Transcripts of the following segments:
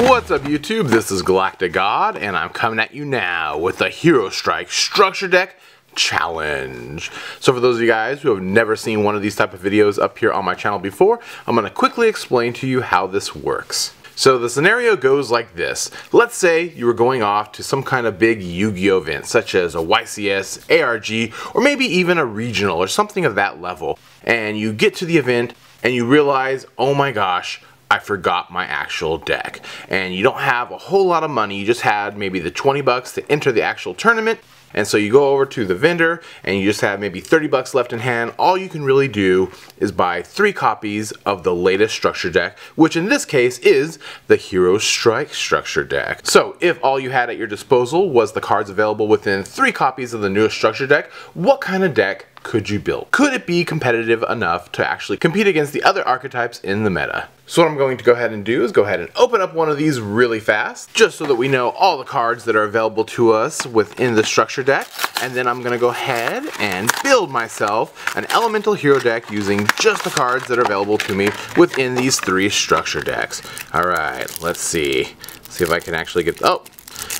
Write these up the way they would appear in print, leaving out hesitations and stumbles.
What's up YouTube, this is GalacticGod and I'm coming at you now with the Hero Strike Structure Deck Challenge. So for those of you guys who have never seen one of these type of videos up here on my channel before, I'm going to quickly explain to you how this works. So the scenario goes like this. Let's say you were going off to some kind of big Yu-Gi-Oh event such as a YCS, ARG, or maybe even a regional or something of that level. And you get to the event and you realize, oh my gosh, I forgot my actual deck. And you don't have a whole lot of money, you just had maybe the 20 bucks to enter the actual tournament. And so you go over to the vendor and you just have maybe 30 bucks left in hand. All you can really do is buy 3 copies of the latest structure deck, which in this case is the Hero Strike Structure Deck. So if all you had at your disposal was the cards available within 3 copies of the newest structure deck, what kind of deck could you build? Could it be competitive enough to actually compete against the other archetypes in the meta? So what I'm going to go ahead and do is go ahead and open up one of these really fast, just so that we know all the cards that are available to us within the structure deck. And then I'm going to go ahead and build myself an elemental hero deck using just the cards that are available to me within these 3 structure decks. Alright, let's see. Let's see if I can actually get... Oh!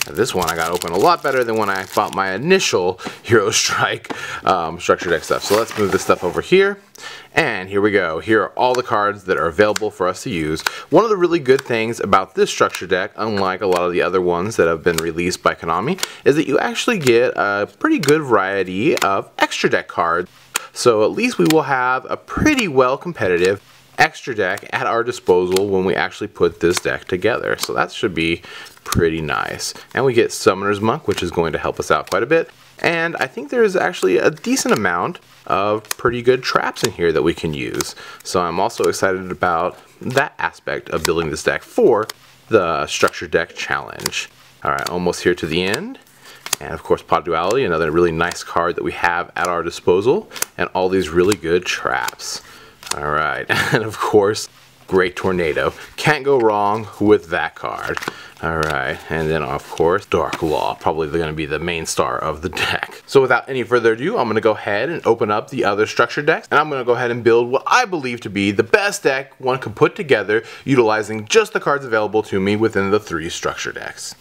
This one I got open a lot better than when I bought my initial Hero Strike structure deck stuff. So let's move this stuff over here. And here we go. Here are all the cards that are available for us to use. One of the really good things about this structure deck, unlike a lot of the other ones that have been released by Konami, is that you actually get a pretty good variety of extra deck cards. So at least we will have a pretty well competitive extra deck at our disposal when we actually put this deck together. So that should be pretty nice. And we get Summoner's Monk, which is going to help us out quite a bit. And I think there's actually a decent amount of pretty good traps in here that we can use. So I'm also excited about that aspect of building this deck for the Structure Deck Challenge. Alright, almost here to the end. And of course, Pod Duality, another really nice card that we have at our disposal. And all these really good traps. Alright, and of course, Great Tornado. Can't go wrong with that card. Alright, and then of course, Dark Law, probably going to be the main star of the deck. So without any further ado, I'm going to go ahead and open up the other structure decks, and I'm going to go ahead and build what I believe to be the best deck one could put together, utilizing just the cards available to me within the 3 structure decks.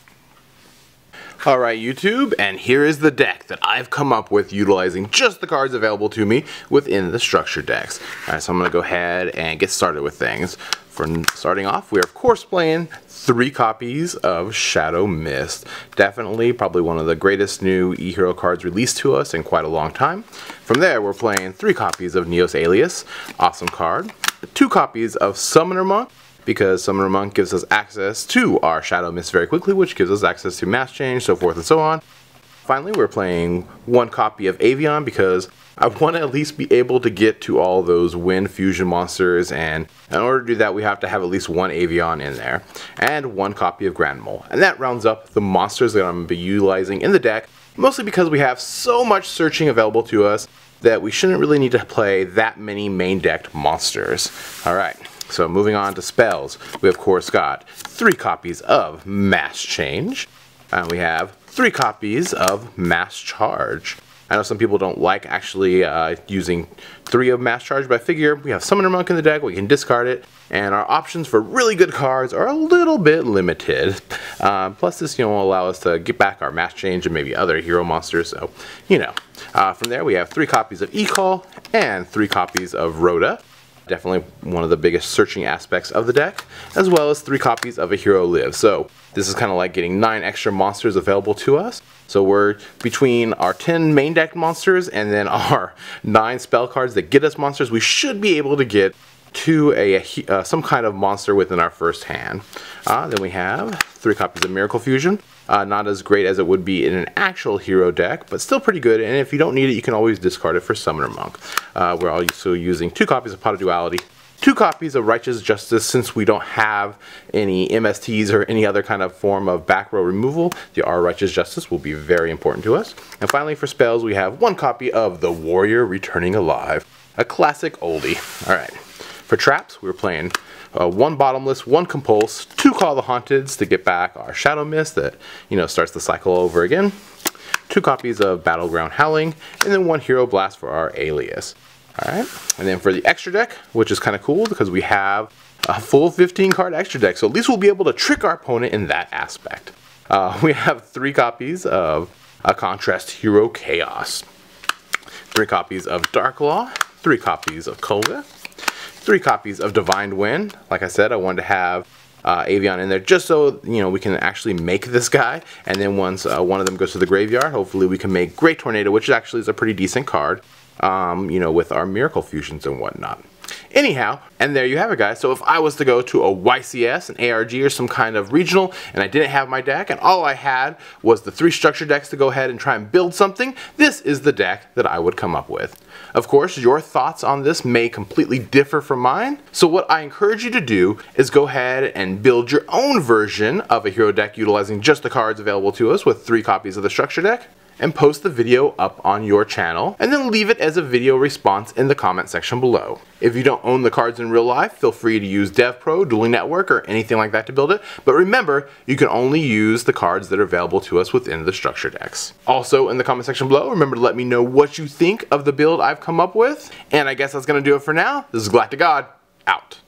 Alright YouTube, and here is the deck that I've come up with utilizing just the cards available to me within the structure decks. Alright, so I'm going to go ahead and get started with things. For starting off, we're of course playing 3 copies of Shadow Mist. Definitely probably one of the greatest new e-hero cards released to us in quite a long time. From there, we're playing 3 copies of Neos Alias. Awesome card. 2 copies of Summoner Monk, because Summoner Monk gives us access to our Shadow Mist very quickly, which gives us access to Mass Change, so forth and so on. Finally, we're playing 1 copy of Avion because I want to at least be able to get to all those wind fusion monsters, and in order to do that we have to have at least 1 Avion in there. And 1 copy of Grand Mole. And that rounds up the monsters that I'm going to be utilizing in the deck, mostly because we have so much searching available to us that we shouldn't really need to play that many main decked monsters. Alright. So moving on to spells, we of course got 3 copies of Mass Change, and we have 3 copies of Mass Charge. I know some people don't like actually using 3 of Mass Charge, but I figure we have Summoner Monk in the deck, we can discard it, and our options for really good cards are a little bit limited. Plus this will allow us to get back our Mass Change and maybe other hero monsters, so from there we have 3 copies of E-Call and 3 copies of Rhoda. Definitely one of the biggest searching aspects of the deck, as well as 3 copies of A Hero Lives. So this is kind of like getting 9 extra monsters available to us. So we're between our 10 main deck monsters and then our 9 spell cards that get us monsters, we should be able to get to some kind of monster within our first hand. Then we have 3 copies of Miracle Fusion. Not as great as it would be in an actual hero deck, but still pretty good, and if you don't need it, you can always discard it for Summoner Monk. We're also using 2 copies of Pot of Duality, 2 copies of Righteous Justice, since we don't have any MSTs or any other kind of form of back row removal. The R Righteous Justice will be very important to us. And finally for spells, we have 1 copy of The Warrior Returning Alive, a classic oldie. Alright, for traps, we're playing 1 Bottomless, 1 Compulse, 2 Call the Haunteds to get back our Shadow Mist that, starts the cycle over again, 2 copies of Battleground Howling, and then 1 Hero Blast for our Alias. Alright, and then for the extra deck, which is kind of cool because we have a full 15 card extra deck. So at least we'll be able to trick our opponent in that aspect. We have 3 copies of a Contrast Hero Chaos, 3 copies of Dark Law, 3 copies of Koga, 3 copies of Divine Wind. Like I said, I wanted to have Avian in there just so we can actually make this guy, and then once one of them goes to the graveyard, hopefully we can make Great Tornado, which actually is a pretty decent card, with our Miracle Fusions and whatnot. Anyhow, and there you have it, guys. So if I was to go to a YCS, an ARG, or some kind of regional, and I didn't have my deck, and all I had was the 3 structure decks to go ahead and try and build something, this is the deck that I would come up with. Of course, your thoughts on this may completely differ from mine, so what I encourage you to do is go ahead and build your own version of a hero deck utilizing just the cards available to us with 3 copies of the structure deck, and post the video up on your channel, and then leave it as a video response in the comment section below. If you don't own the cards in real life, feel free to use DevPro, Dueling Network, or anything like that to build it, but remember, you can only use the cards that are available to us within the structure decks. Also, in the comment section below, remember to let me know what you think of the build I've come up with, and I guess that's going to do it for now. This is GalacticGod, out.